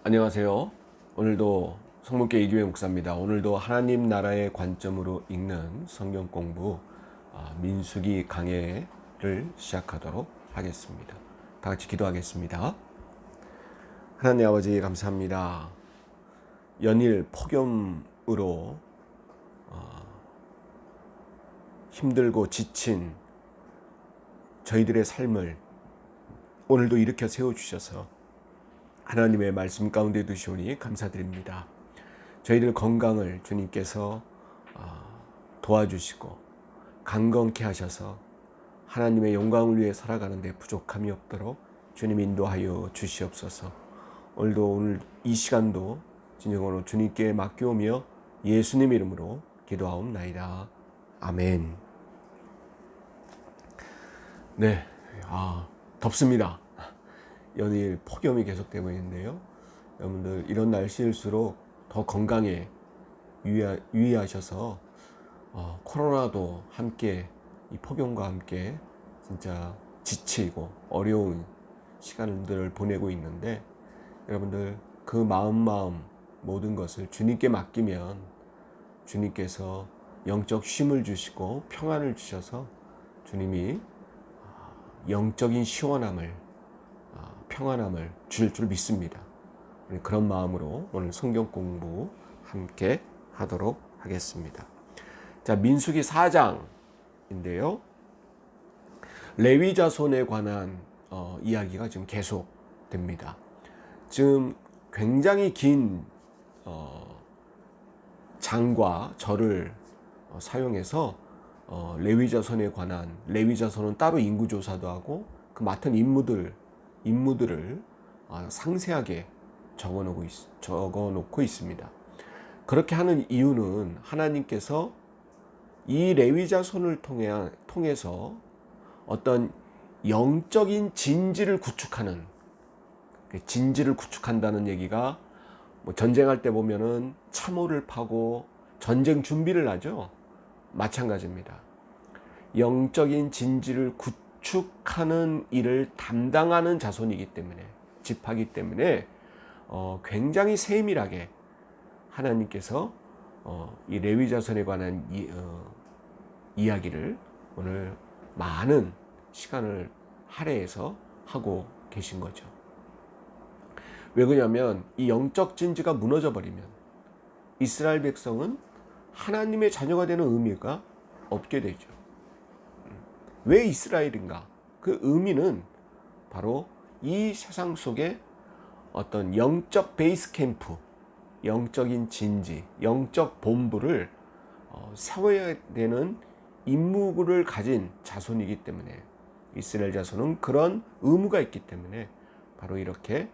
안녕하세요. 오늘도 성문교 이규영 목사입니다. 오늘도 하나님 나라의 관점으로 읽는 성경 공부 민수기 강해를 시작하도록 하겠습니다. 다 같이 기도하겠습니다. 하나님 아버지 감사합니다. 연일 폭염으로 힘들고 지친 저희들의 삶을 오늘도 일으켜 세워주셔서 하나님의 말씀 가운데 두시오니 감사드립니다. 저희들 건강을 주님께서 도와주시고 강건케 하셔서 하나님의 영광을 위해 살아가는 데 부족함이 없도록 주님 인도하여 주시옵소서. 오늘 이 시간도 진정으로 주님께 맡겨오며 예수님 이름으로 기도하옵나이다. 아멘. 네, 덥습니다. 연일 폭염이 계속되고 있는데요. 여러분들 이런 날씨일수록 더 건강에 유의하셔서 코로나도 함께 이 폭염과 함께 진짜 지치고 어려운 시간들을 보내고 있는데 여러분들 그 마음 모든 것을 주님께 맡기면 주님께서 영적 쉼을 주시고 평안을 주셔서 주님이 영적인 시원함을 평안함을 주실 줄 믿습니다. 그런 마음으로 오늘 성경 공부 함께 하도록 하겠습니다. 자, 민수기 4장인데요. 레위 자손에 관한 이야기가 지금 계속됩니다. 지금 굉장히 긴 장과 절을 사용해서 레위 자손에 관한, 레위 자손은 따로 인구 조사도 하고 그 맡은 임무들을 상세하게 적어놓고 있습니다. 그렇게 하는 이유는 하나님께서 이 레위 자손을 통해서 어떤 영적인 진지를 구축한다는 얘기가 전쟁할 때 보면은 참호를 파고 전쟁 준비를 하죠. 마찬가지입니다. 영적인 진지를 구축하는 일을 담당하는 자손이기 때문에, 지파이기 때문에 굉장히 세밀하게 하나님께서 이 레위 자손에 관한 이야기를 오늘 많은 시간을 할애해서 하고 계신 거죠. 왜 그러냐면 이 영적 진지가 무너져 버리면 이스라엘 백성은 하나님의 자녀가 되는 의미가 없게 되죠. 왜 이스라엘인가? 그 의미는 바로 이 세상 속에 어떤 영적 베이스 캠프, 영적인 진지, 영적 본부를 세워야 되는 임무를 가진 자손이기 때문에, 이스라엘 자손은 그런 의무가 있기 때문에 바로 이렇게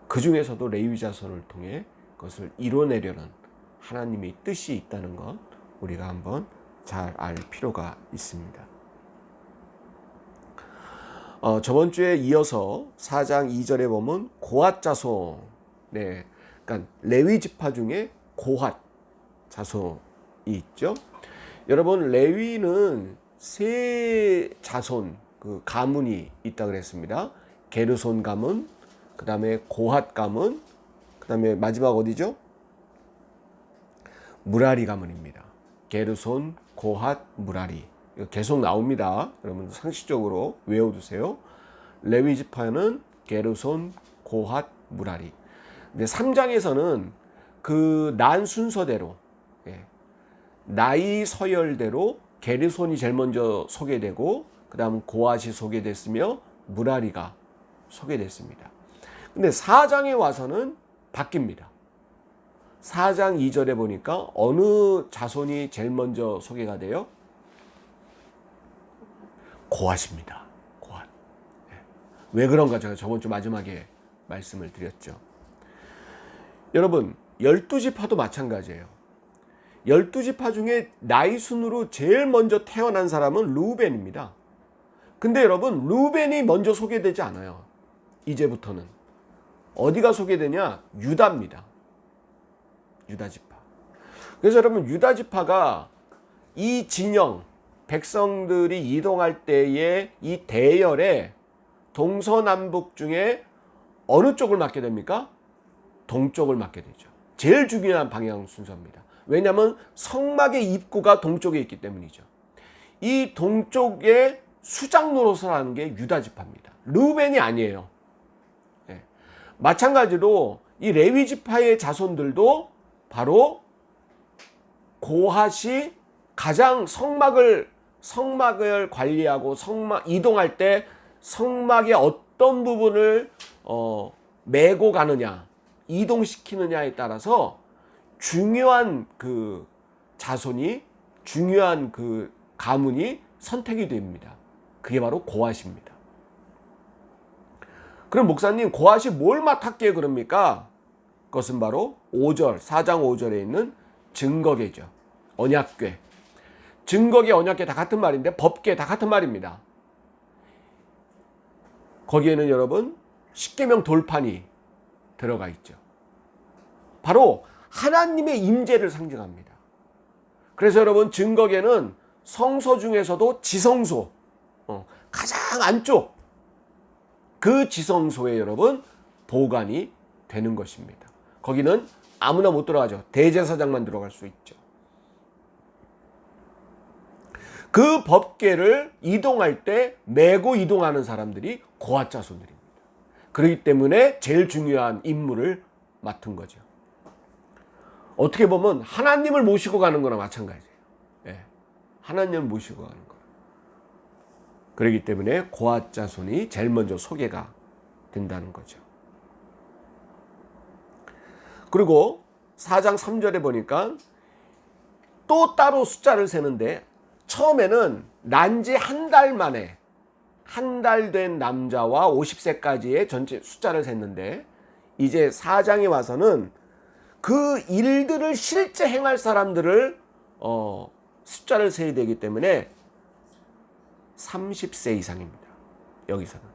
그 중에서도 레위 자손을 통해 그것을 이뤄내려는 하나님의 뜻이 있다는 것 우리가 한번 잘 알 필요가 있습니다. 저번 주에 이어서 4장 2절에 보면 고핫 자손, 그러니까 레위 지파 중에 고핫 자손이 있죠. 여러분, 레위는 세 자손, 그 가문이 있다 그랬습니다. 게르손 가문, 그 다음에 고핫 가문, 그 다음에 마지막 어디죠? 무라리 가문입니다. 게르손, 고핫, 무라리. 계속 나옵니다. 여러분 상식적으로 외워두세요. 레위 지파는 게르손, 고핫, 무라리. 근데 3장에서는 그 난 순서대로, 나이 서열대로 게르손이 제일 먼저 소개되고 그 다음 고핫이 소개됐으며 무라리가 소개됐습니다. 근데 4장에 와서는 바뀝니다. 4장 2절에 보니까 어느 자손이 제일 먼저 소개가 돼요? 고핫입니다. 고핫. 왜 그런가 제가 저번 주 마지막에 말씀을 드렸죠. 여러분, 12지파도 마찬가지예요. 12지파 중에 나이 순으로 제일 먼저 태어난 사람은 르우벤입니다. 근데 여러분, 르우벤이 먼저 소개되지 않아요. 이제부터는. 어디가 소개되냐? 유다입니다. 유다지파. 그래서 여러분, 유다지파가 이 진영, 백성들이 이동할 때의 이 대열에 동서남북 중에 어느 쪽을 맡게 됩니까? 동쪽을 맡게 되죠. 제일 중요한 방향 순서입니다. 왜냐하면 성막의 입구가 동쪽에 있기 때문이죠. 이 동쪽에 수장 노릇을 하는 게 유다 지파입니다. 르우벤이 아니에요. 예. 마찬가지로 이 레위 지파의 자손들도 바로 고핫이 가장 성막을 관리하고 이동할 때 성막의 어떤 부분을 메고 가느냐, 이동시키느냐에 따라서 중요한 그 자손이, 중요한 그 가문이 선택이 됩니다. 그게 바로 고핫입니다. 그럼 목사님, 고핫이 뭘 맡았기에 그럽니까? 그것은 바로 4장 5절에 있는 증거궤죠. 언약궤. 증거궤, 언약궤 다 같은 말인데 법궤 다 같은 말입니다. 거기에는 여러분 십계명 돌판이 들어가 있죠. 바로 하나님의 임재를 상징합니다. 그래서 여러분 증거궤는 성소 중에서도 지성소, 가장 안쪽 그 지성소에 여러분 보관이 되는 것입니다. 거기는 아무나 못 들어가죠. 대제사장만 들어갈 수 있죠. 그 법궤를 이동할 때 메고 이동하는 사람들이 고핫 자손들입니다. 그렇기 때문에 제일 중요한 임무를 맡은 거죠. 어떻게 보면 하나님을 모시고 가는 거나 마찬가지예요. 예. 하나님을 모시고 가는 거. 그렇기 때문에 고핫 자손이 제일 먼저 소개가 된다는 거죠. 그리고 4장 3절에 보니까 또 따로 숫자를 세는데, 처음에는 난지 한 달 만에 한 달 된 남자와 50세까지의 전체 숫자를 셌는데, 이제 4장에 와서는 그 일들을 실제 행할 사람들을 숫자를 세야 되기 때문에 30세 이상입니다. 여기서는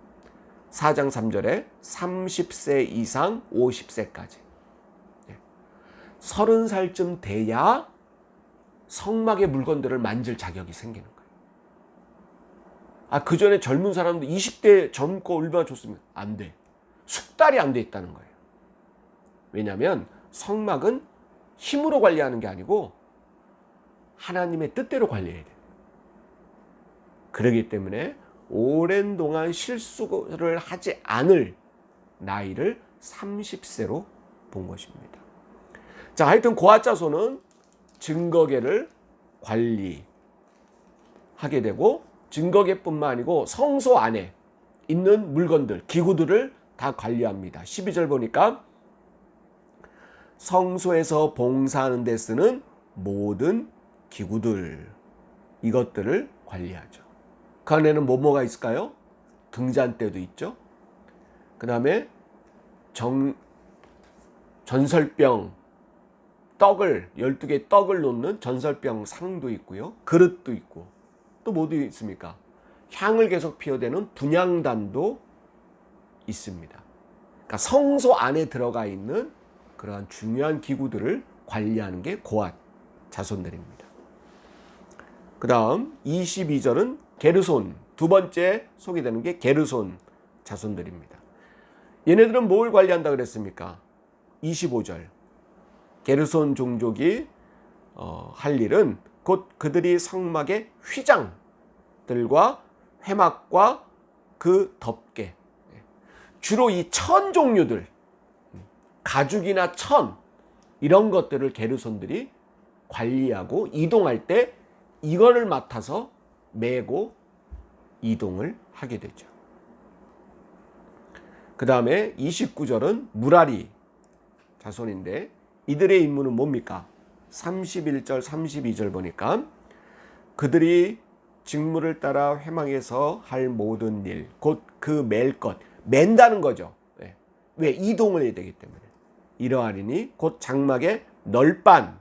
4장 3절에 30세 이상 50세까지 30살쯤 돼야 성막의 물건들을 만질 자격이 생기는 거예요. 그 전에 젊은 사람도 20대 젊고 얼마나 좋습니까? 안 돼. 숙달이 안 돼 있다는 거예요. 왜냐하면 성막은 힘으로 관리하는 게 아니고 하나님의 뜻대로 관리해야 돼요. 그렇기 때문에 오랜 동안 실수를 하지 않을 나이를 30세로 본 것입니다. 자, 하여튼 고핫 자손은 증거궤를 관리하게 되고, 증거궤뿐만 아니고 성소 안에 있는 물건들, 기구들을 다 관리합니다. 12절 보니까 성소에서 봉사하는 데 쓰는 모든 기구들, 이것들을 관리하죠. 그 안에는 뭐가 있을까요? 등잔대도 있죠. 그 다음에 전설병, 12개 떡을 놓는 전설병 상도 있고요. 그릇도 있고, 또 뭐도 있습니까? 향을 계속 피워대는 분향단도 있습니다. 그러니까 성소 안에 들어가 있는 그러한 중요한 기구들을 관리하는 게 고핫 자손들입니다. 그 다음 22절은 게르손, 두 번째 소개되는 게 게르손 자손들입니다. 얘네들은 뭘 관리한다 그랬습니까? 25절. 게르손 종족이 할 일은 곧 그들이 성막의 휘장들과 회막과 그 덮개, 주로 이 천 종류들, 가죽이나 천, 이런 것들을 게르손들이 관리하고 이동할 때 이거를 맡아서 메고 이동을 하게 되죠. 그 다음에 29절은 무라리 자손인데, 이들의 임무는 뭡니까? 31절 32절 보니까 그들이 직무를 따라 회막에서 할 모든 일, 곧 그 맬 것, 맨다는 거죠. 왜? 이동을 해야 되기 때문에. 이러하리니 곧 장막의 널빤들과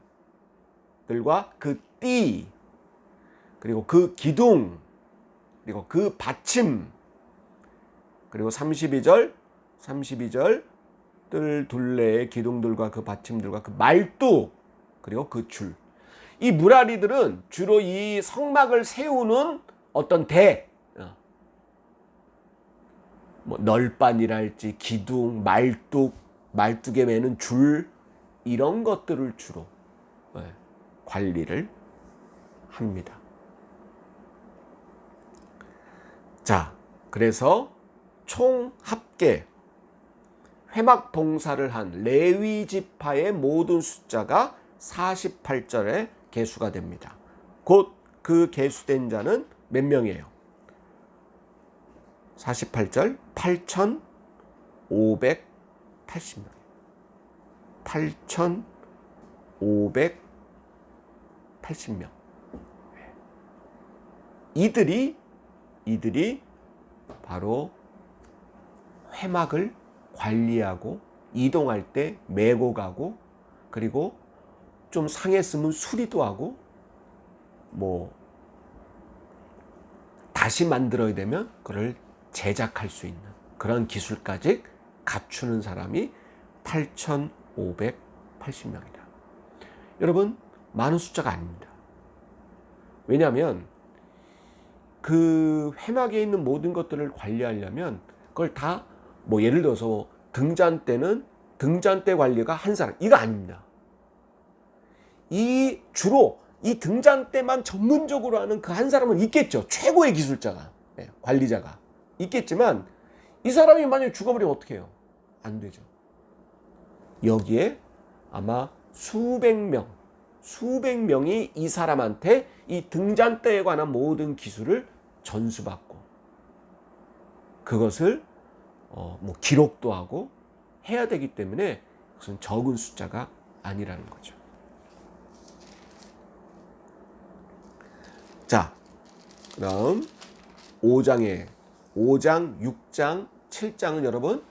그 띠, 그리고 그 기둥, 그리고 그 받침, 그리고 32절 뜰 둘레의 기둥들과 그 받침들과 그 말뚝, 그리고 그 줄. 이 무라리들은 주로 이 성막을 세우는 어떤 널빤이랄지 기둥, 말뚝, 말뚝에 매는 줄 이런 것들을 주로 관리를 합니다. 자, 그래서 총 합계 회막 봉사를 한 레위 지파의 모든 숫자가 48절에 계수가 됩니다. 곧 그 계수된 자는 몇 명이에요? 48절 8,580명. 8,580명. 이들이 바로 회막을 관리하고 이동할 때 메고 가고, 그리고 좀 상했으면 수리도 하고, 뭐 다시 만들어야 되면 그걸 제작할 수 있는 그런 기술까지 갖추는 사람이 8,580명이다. 여러분, 많은 숫자가 아닙니다. 왜냐하면 그 회막에 있는 모든 것들을 관리하려면 그걸 다 뭐 예를 들어서 등잔 때는 등잔대 관리가 한 사람, 이거 아닙니다. 주로 이 등잔대만 전문적으로 하는 그 한 사람은 있겠죠. 최고의 기술자가, 관리자가 있겠지만, 이 사람이 만약에 죽어버리면 어떻게 해요? 안 되죠. 여기에 아마 수백 명이 이 사람한테 이 등잔대에 관한 모든 기술을 전수받고, 그것을 뭐 기록도 하고 해야 되기 때문에 그것은 적은 숫자가 아니라는 거죠. 자, 그다음 5장, 6장, 7장은 여러분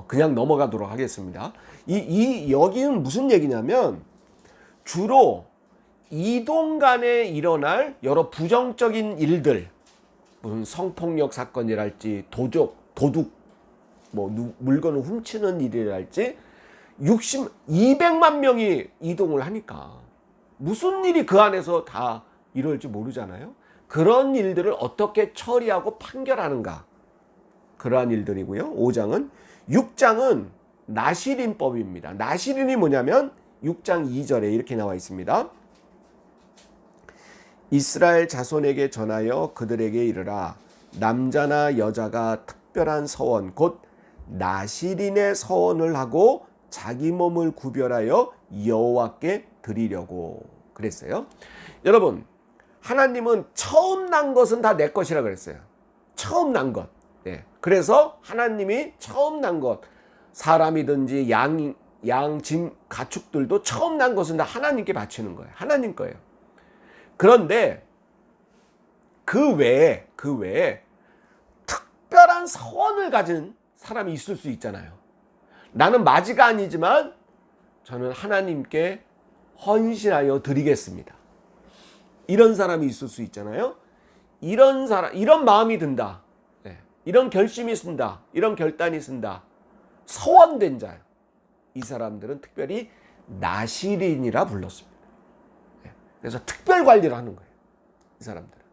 그냥 넘어가도록 하겠습니다. 여기는 무슨 얘기냐면, 주로 이동 간에 일어날 여러 부정적인 일들, 무슨 성폭력 사건이랄지 도둑, 뭐 물건을 훔치는 일이랄지 200만 명이 이동을 하니까 무슨 일이 그 안에서 다 이럴지 모르잖아요. 그런 일들을 어떻게 처리하고 판결하는가, 그러한 일들이고요. 5장은 6장은 나시린법입니다. 나시린이 뭐냐면 6장 2절에 이렇게 나와 있습니다. 이스라엘 자손에게 전하여 그들에게 이르라. 남자나 여자가 특별한 서원 곧 나시린의 서원을 하고 자기 몸을 구별하여 여호와께 드리려고 그랬어요. 여러분, 하나님은 처음 난 것은 다 내 것이라 그랬어요. 처음 난 것. 그래서 하나님이 처음 난 것, 사람이든지 양, 짐, 가축들도 처음 난 것은 다 하나님께 바치는 거예요. 하나님 거예요. 그런데 그 외에 특별한 서원을 가진 사람이 있을 수 있잖아요. 나는 마지가 아니지만 저는 하나님께 헌신하여 드리겠습니다. 이런 사람이 있을 수 있잖아요. 이런 마음이 든다. 이런 결심이 쓴다. 이런 결단이 쓴다. 서원된 자예요. 이 사람들은 특별히 나시린이라 불렀습니다. 그래서 특별 관리를 하는 거예요. 이 사람들은.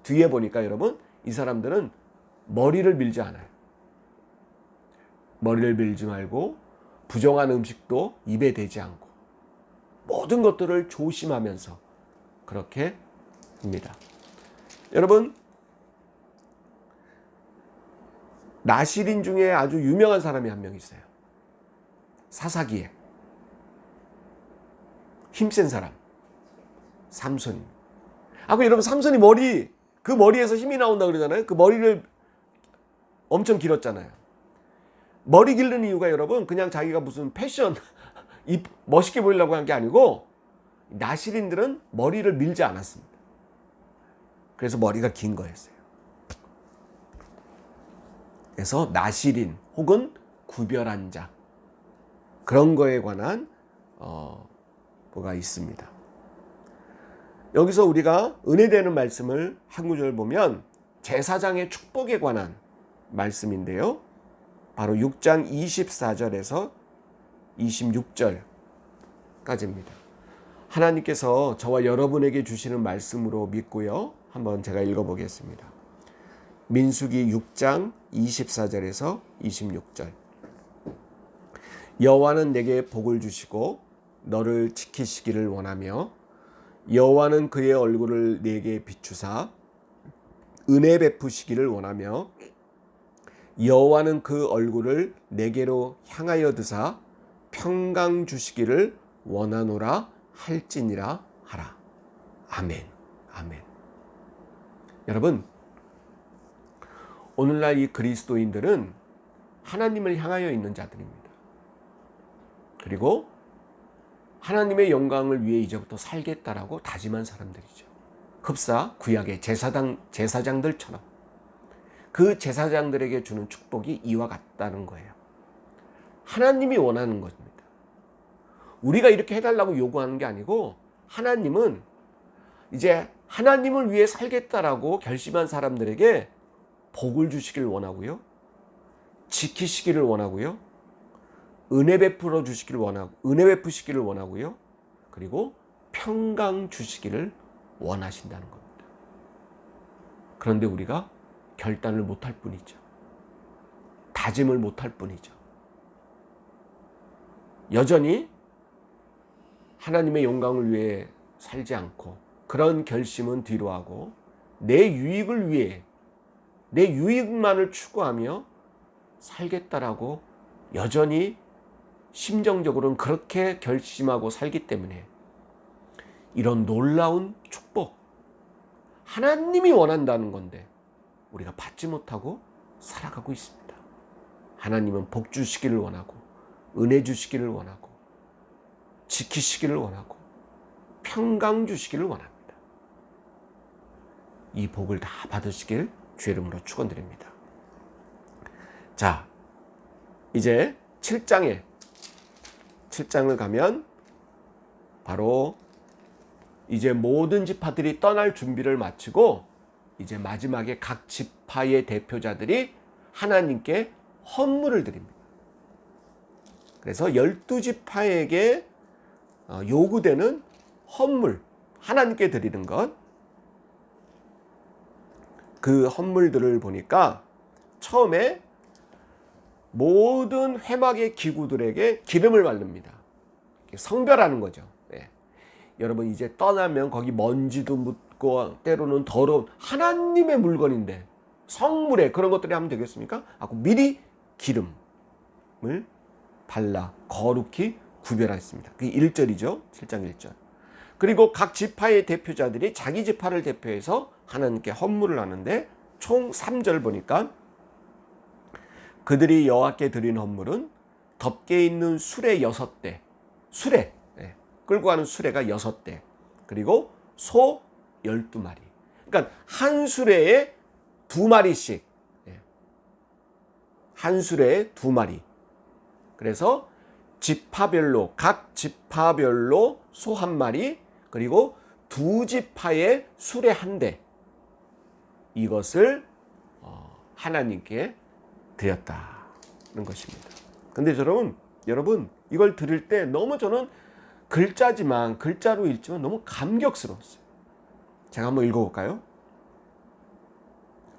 뒤에 보니까 여러분, 이 사람들은 머리를 밀지 않아요. 머리를 밀지 말고 부정한 음식도 입에 대지 않고 모든 것들을 조심하면서 그렇게 합니다. 여러분, 나시린 중에 아주 유명한 사람이 한 명 있어요. 사사기에 힘센 사람 삼손. 그 여러분, 삼손이 그 머리에서 힘이 나온다 그러잖아요. 그 머리를 엄청 길었잖아요. 머리 기르는 이유가 여러분, 그냥 자기가 무슨 패션 멋있게 보이려고 한 게 아니고, 나시린들은 머리를 밀지 않았습니다. 그래서 머리가 긴 거였어요. 그래서 나시린 혹은 구별한 자, 그런 거에 관한 뭐가 있습니다. 여기서 우리가 은혜되는 말씀을 한 구절 보면 제사장의 축복에 관한 말씀인데요. 바로 6장 24절에서 26절까지입니다. 하나님께서 저와 여러분에게 주시는 말씀으로 믿고요. 한번 제가 읽어보겠습니다. 민수기 6장 24절에서 26절. 여호와는 내게 복을 주시고 너를 지키시기를 원하며 여호와는 그의 얼굴을 내게 비추사 은혜 베푸시기를 원하며 여호와는 그 얼굴을 내게로 향하여 드사 평강 주시기를 원하노라 할지니라 하라. 아멘. 아멘. 여러분, 오늘날 이 그리스도인들은 하나님을 향하여 있는 자들입니다. 그리고 하나님의 영광을 위해 이제부터 살겠다라고 다짐한 사람들이죠. 흡사 구약의 제사장들처럼 그 제사장들에게 주는 축복이 이와 같다는 거예요. 하나님이 원하는 것입니다. 우리가 이렇게 해달라고 요구하는 게 아니고 하나님은 이제 하나님을 위해 살겠다라고 결심한 사람들에게 복을 주시기를 원하고요. 지키시기를 원하고요. 은혜 베푸시기를 원하고요. 그리고 평강 주시기를 원하신다는 겁니다. 그런데 우리가 결단을 못할 뿐이죠. 다짐을 못할 뿐이죠. 여전히 하나님의 영광을 위해 살지 않고 그런 결심은 뒤로 하고 내 유익을 위해 내 유익만을 추구하며 살겠다라고 여전히 심정적으로는 그렇게 결심하고 살기 때문에 이런 놀라운 축복, 하나님이 원한다는 건데 우리가 받지 못하고 살아가고 있습니다. 하나님은 복 주시기를 원하고 은혜 주시기를 원하고 지키시기를 원하고 평강 주시기를 원합니다. 이 복을 다 받으시길 주의 이름으로 축원드립니다. 자, 이제 7장을 가면 바로 이제 모든 지파들이 떠날 준비를 마치고 이제 마지막에 각 지파의 대표자들이 하나님께 헌물을 드립니다. 그래서 12지파에게 요구되는 헌물, 하나님께 드리는 것, 그 헌물들을 보니까 처음에 모든 회막의 기구들에게 기름을 바릅니다. 성별하는 거죠. 네. 여러분 이제 떠나면 거기 먼지도 묻고 때로는 더러운 하나님의 물건인데 성물에 그런 것들이 하면 되겠습니까? 하고 미리 기름을 발라 거룩히 구별했습니다. 그게 1절이죠. 7장 1절. 그리고 각 지파의 대표자들이 자기 지파를 대표해서 하나님께 헌물을 하는데 총 3절 보니까 그들이 여호와께 드린 헌물은 덮개 있는 수레 6대, 수레, 끌고 가는 수레가 6대, 그리고 소 12마리. 그러니까 한 수레에 2마리씩, 한 수레에 2마리. 그래서 지파별로, 각 지파별로 소 1마리, 그리고 2지파의 수레 1대. 이것을 하나님께 드렸다는 것입니다. 근데 여러분 이걸 들을 때 너무 저는 글자로 읽지만 너무 감격스러웠어요. 제가 한번 읽어볼까요?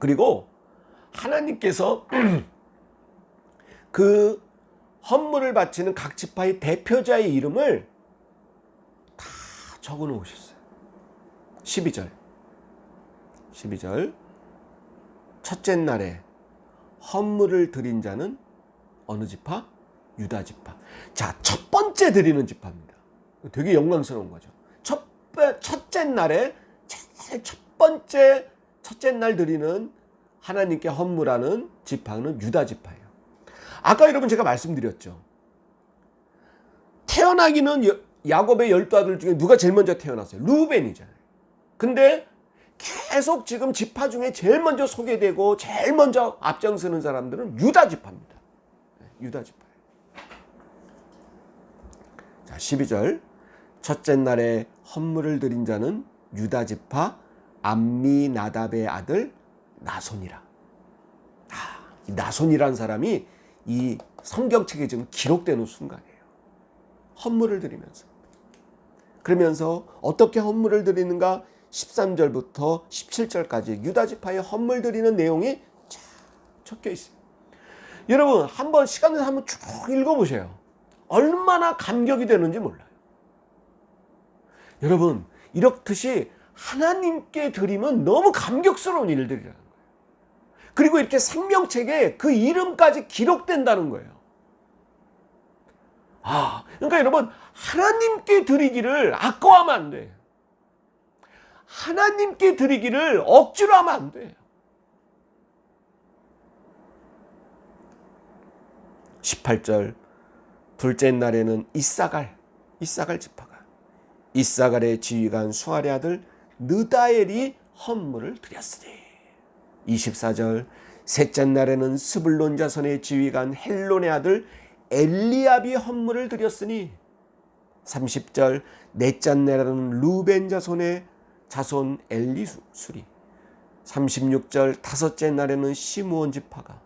그리고 하나님께서 그 헌물을 바치는 각 지파의 대표자의 이름을 다 적어 놓으셨어요. 12절 첫째 날에 헌물을 드린 자는 어느 지파? 유다 지파. 자, 첫 번째 드리는 지파입니다. 되게 영광스러운 거죠. 첫째 날에 첫째 날 드리는 하나님께 헌물하는 지파는 유다 지파예요. 아까 여러분 제가 말씀드렸죠. 태어나기는 야곱의 12아들 중에 누가 제일 먼저 태어났어요? 루벤이잖아요. 근데 계속 지금 지파 중에 제일 먼저 소개되고 제일 먼저 앞장서는 사람들은 유다 지파입니다. 유다 지파예요. 자, 12절. 첫째 날에 헌물을 드린 자는 유다 지파 암미나답의 아들 나손이라. 이 나손이라는 사람이 이 성경책에 지금 기록되는 순간이에요. 헌물을 드리면서. 그러면서 어떻게 헌물을 드리는가? 13절부터 17절까지 유다 지파의 헌물 드리는 내용이 쫙 적혀 있어요. 여러분 한번 시간 내서 한번 쭉 읽어보세요. 얼마나 감격이 되는지 몰라요. 여러분, 이렇듯이 하나님께 드리면 너무 감격스러운 일들이라는 거예요. 그리고 이렇게 생명책에 그 이름까지 기록된다는 거예요. 그러니까 여러분, 하나님께 드리기를 아까워하면 안 돼. 하나님께 드리기를 억지로 하면 안 돼. 18절, 둘째 날에는 이사갈 지파가 이사갈의 지휘관 수알의 아들 느다엘이 헌물을 드렸으니. 24절, 셋째 날에는 스불론 자손의 지휘관 헬론의 아들 엘리압이 헌물을 드렸으니. 30절, 넷째 날에는 루벤 자손의 자손 엘리술이. 36절, 다섯째 날에는 시므온 지파가.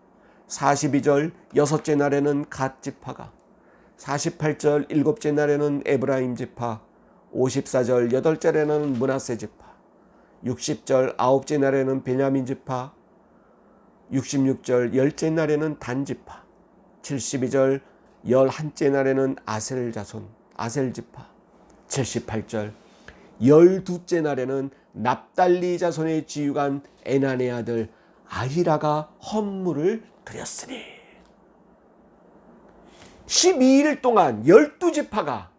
42절, 여섯째 날에는 갓 지파가. 48절, 일곱째 날에는 에브라임 지파. 54절, 여덟째날에는 므낫세 지파. 60절, 아홉째 날에는 베냐민 지파. 66절, 열째 날에는 단 지파. 72절, 열한째 날에는 아셀 자손, 아셀 지파. 78절, 열두째 날에는 납달리 자손의 지휘관 에난의 아들 아히라가 헌물을 드렸으니. 12일 동안 12지파가,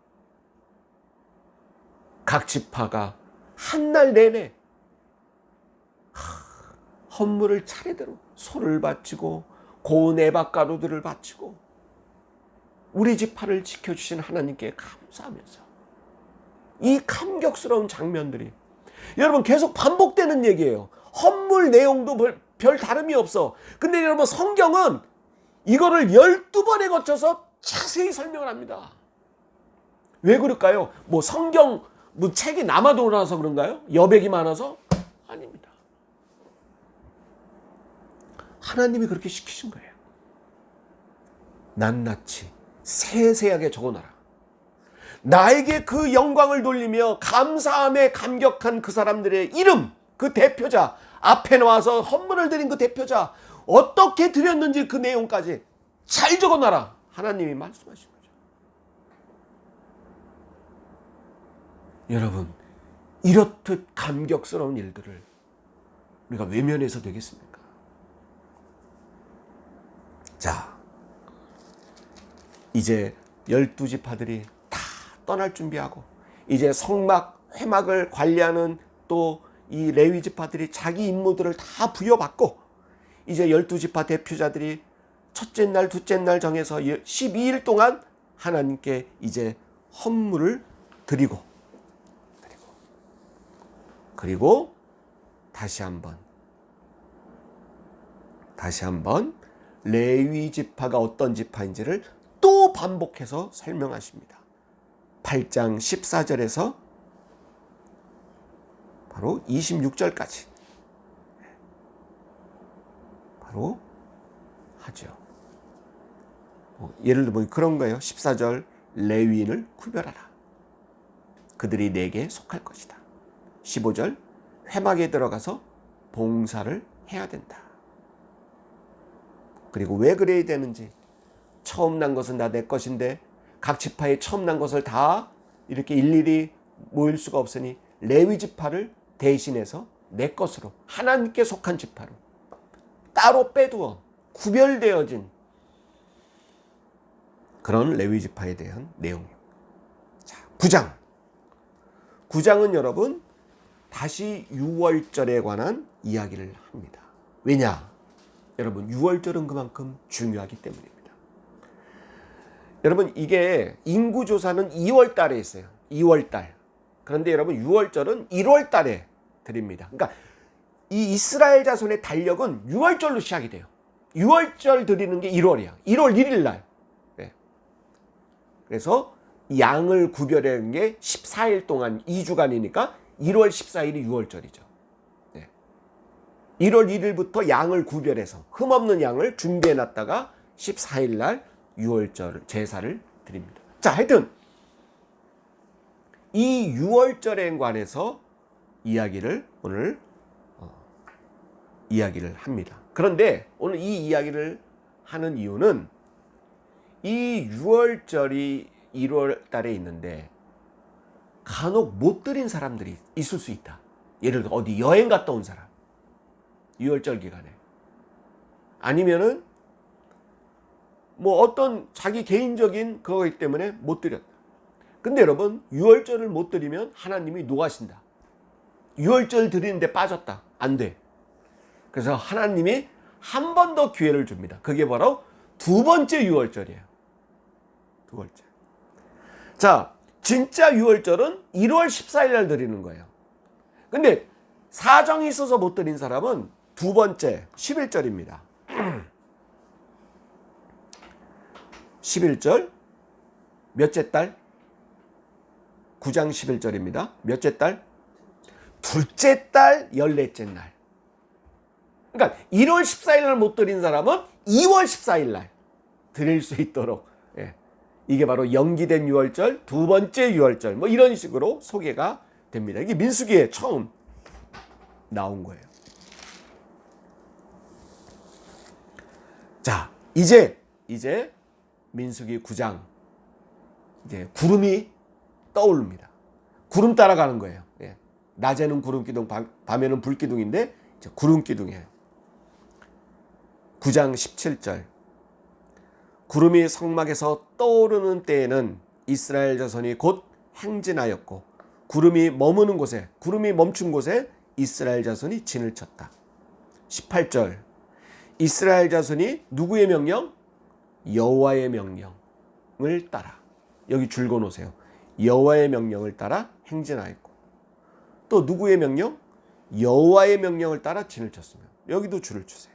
각 지파가 한 날 내내 헌물을 차례대로 소를 바치고 고운 애박가루들을 바치고 우리 지파를 지켜주신 하나님께 감사하면서, 이 감격스러운 장면들이 여러분 계속 반복되는 얘기예요. 헌물 내용도 별 다름이 없어. 근데 여러분, 성경은 이거를 12번에 거쳐서 자세히 설명을 합니다. 왜 그럴까요? 뭐 성경 책이 남아돌아서 그런가요? 여백이 많아서? 아닙니다. 하나님이 그렇게 시키신 거예요. 낱낱이 세세하게 적어놔라. 나에게 그 영광을 돌리며 감사함에 감격한 그 사람들의 이름, 그 대표자, 앞에 나와서 헌물을 드린 그 대표자, 어떻게 드렸는지 그 내용까지 잘 적어놔라. 하나님이 말씀하신 거죠. 여러분, 이렇듯 감격스러운 일들을 우리가 외면해서 되겠습니까? 자, 이제 12지파들이 다 떠날 준비하고, 이제 성막, 회막을 관리하는 또 이 레위 지파들이 자기 임무들을 다 부여받고, 이제 12지파 대표자들이 첫째 날, 둘째 날 정해서 12일 동안 하나님께 이제 헌물을 드리고 그리고 다시 한번 레위 지파가 어떤 지파인지를 또 반복해서 설명하십니다. 8장 14절에서 바로 26절까지 바로 하죠. 예를 들면 그런 거예요. 14절, 레위인을 구별하라. 그들이 내게 속할 것이다. 15절, 회막에 들어가서 봉사를 해야 된다. 그리고 왜 그래야 되는지, 처음 난 것은 다 내 것인데 각 지파에 처음 난 것을 다 이렇게 일일이 모일 수가 없으니 레위 지파를 대신해서 내 것으로, 하나님께 속한 지파로 따로 빼두어 구별되어진 그런 레위 지파에 대한 내용입니다. 자, 9장은 여러분 다시 유월절에 관한 이야기를 합니다. 왜냐? 여러분, 유월절은 그만큼 중요하기 때문입니다. 여러분, 이게 인구조사는 2월 달에 있어요. 2월 달. 그런데 여러분, 유월절은 1월 달에 드립니다. 그러니까 이 이스라엘 자손의 달력은 6월절로 시작이 돼요. 6월절 드리는 게 1월이야. 1월 1일 날. 네. 그래서 양을 구별하는 게 14일 동안 2주간이니까 1월 14일이 6월절이죠. 네. 1월 1일부터 양을 구별해서 흠없는 양을 준비해 놨다가 14일 날 6월절 제사를 드립니다. 자, 하여튼 이 6월절에 관해서 오늘 이야기를 합니다. 그런데 오늘 이 이야기를 하는 이유는 이 6월절이 1월 달에 있는데 간혹 못 드린 사람들이 있을 수 있다. 예를 들어 어디 여행 갔다 온 사람, 6월절 기간에. 아니면은 뭐 어떤 자기 개인적인 그거기 때문에 못 드렸다. 근데 여러분, 6월절을 못 드리면 하나님이 노하신다. 6월절 드리는데 빠졌다. 안 돼. 그래서 하나님이 한 번 더 기회를 줍니다. 그게 바로 두 번째 6월절이에요. 두 번째. 자, 진짜 6월절은 1월 14일 날 드리는 거예요. 근데 사정이 있어서 못 드린 사람은 두 번째 11절입니다. 11절 몇째 달? 9장 11절입니다. 몇째 달? 둘째 달 14째 날. 그러니까 1월 14일 날 못 드린 사람은 2월 14일 날 드릴 수 있도록, 예. 이게 바로 연기된 6월절, 두 번째 6월절, 뭐 이런 식으로 소개가 됩니다. 이게 민수기에 처음 나온 거예요. 자, 이제 민수기 9장, 이제 구름이 떠오릅니다. 구름 따라가는 거예요. 예. 낮에는 구름 기둥, 밤에는 불 기둥인데 이제 구름 기둥이에요. 9장 17절. 구름이 성막에서 떠오르는 때에는 이스라엘 자손이 곧 행진하였고, 구름이 머무는 곳에, 구름이 멈춘 곳에 이스라엘 자손이 진을 쳤다. 18절. 이스라엘 자손이 누구의 명령? 여호와의 명령을 따라. 여기 줄거 놓으세요. 여호와의 명령을 따라 행진하였고, 또 누구의 명령? 여호와의 명령을 따라 진을 쳤으며. 여기도 줄을 주세요.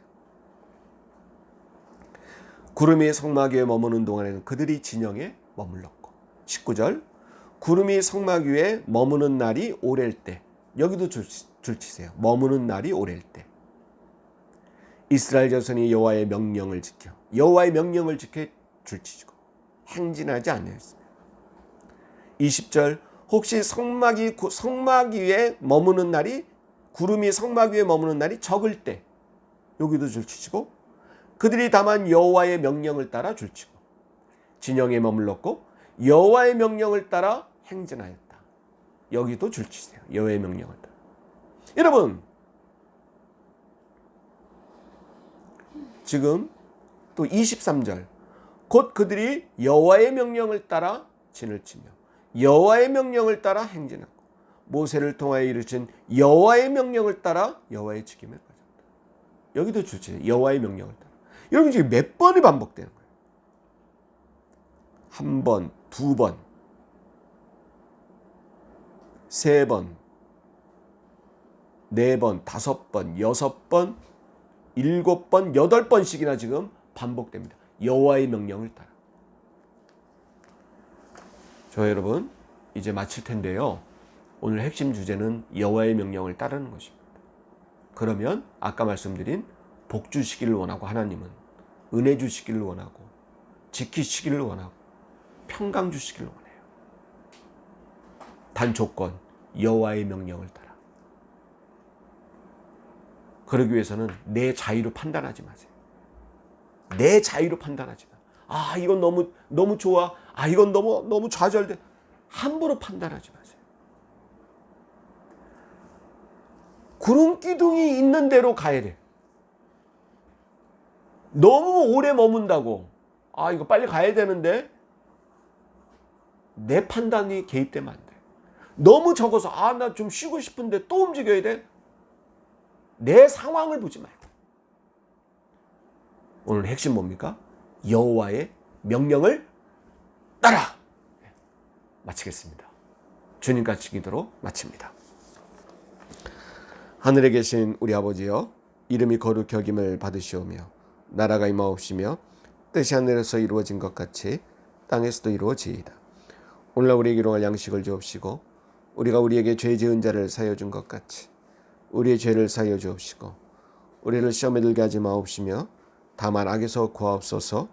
구름이 성막 위에 머무는 동안에는 그들이 진영에 머물렀고. 19절. 구름이 성막 위에 머무는 날이 오랠 때. 여기도 줄 치세요. 머무는 날이 오랠 때. 이스라엘 자손이 여호와의 명령을 지켜. 여호와의 명령을 지켜 줄 치고 행진하지 아니하였습니다. 20절. 혹시 성막 위에 머무는 날이, 구름이 성막 위에 머무는 날이 적을 때. 여기도 줄 치시고, 그들이 다만 여호와의 명령을 따라 줄치고 진영에 머물렀고 여호와의 명령을 따라 행진하였다. 여기도 줄치세요. 여호와의 명령을 따라. 여러분, 지금 또 23절. 곧 그들이 여호와의 명령을 따라 진을 치며 여호와의 명령을 따라 행진하고 모세를 통하여 이르신 여호와의 명령을 따라 여호와의 지킴을 가졌다. 여기도 줄치세요. 여호와의 명령을 따라. 여러분, 지금 몇 번이 반복되는 거예요? 한 번, 두 번, 세 번, 네 번, 다섯 번, 여섯 번, 일곱 번, 여덟 번씩이나 지금 반복됩니다. 여호와의 명령을 따라. 저 여러분, 이제 마칠 텐데요. 오늘 핵심 주제는 여호와의 명령을 따르는 것입니다. 그러면 아까 말씀드린 복 주시기를 원하고, 하나님은 은혜 주시기를 원하고, 지키시기를 원하고, 평강 주시기를 원해요. 단 조건, 여호와의 명령을 따라. 그러기 위해서는 내 자유로 판단하지 마세요. 내 자유로 판단하지 마. 아, 이건 너무 좋아. 아, 이건 너무 좌절돼. 함부로 판단하지 마세요. 구름 기둥이 있는 대로 가야 돼. 너무 오래 머문다고, 아, 이거 빨리 가야 되는데, 내 판단이 개입되면 안 돼. 너무 적어서, 아, 나 좀 쉬고 싶은데 또 움직여야 돼. 내 상황을 보지 말고. 오늘 핵심 뭡니까? 여호와의 명령을 따라. 마치겠습니다. 주님 같이 기도로 마칩니다. 하늘에 계신 우리 아버지여, 이름이 거룩히 여김을 받으시오며 나라가 임하옵시며 뜻이 하늘에서 이루어진 것 같이 땅에서도 이루어지이다. 오늘날 우리에게 일용할 양식을 주옵시고, 우리가 우리에게 죄 지은 자를 사하여 준 것 같이 우리의 죄를 사하여 주옵시고, 우리를 시험에 들게 하지 마옵시며 다만 악에서 구하옵소서.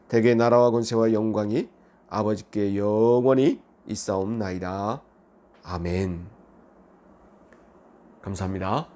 대개 나라와 권세와 영광이 아버지께 영원히 있사옵나이다. 아멘. 감사합니다.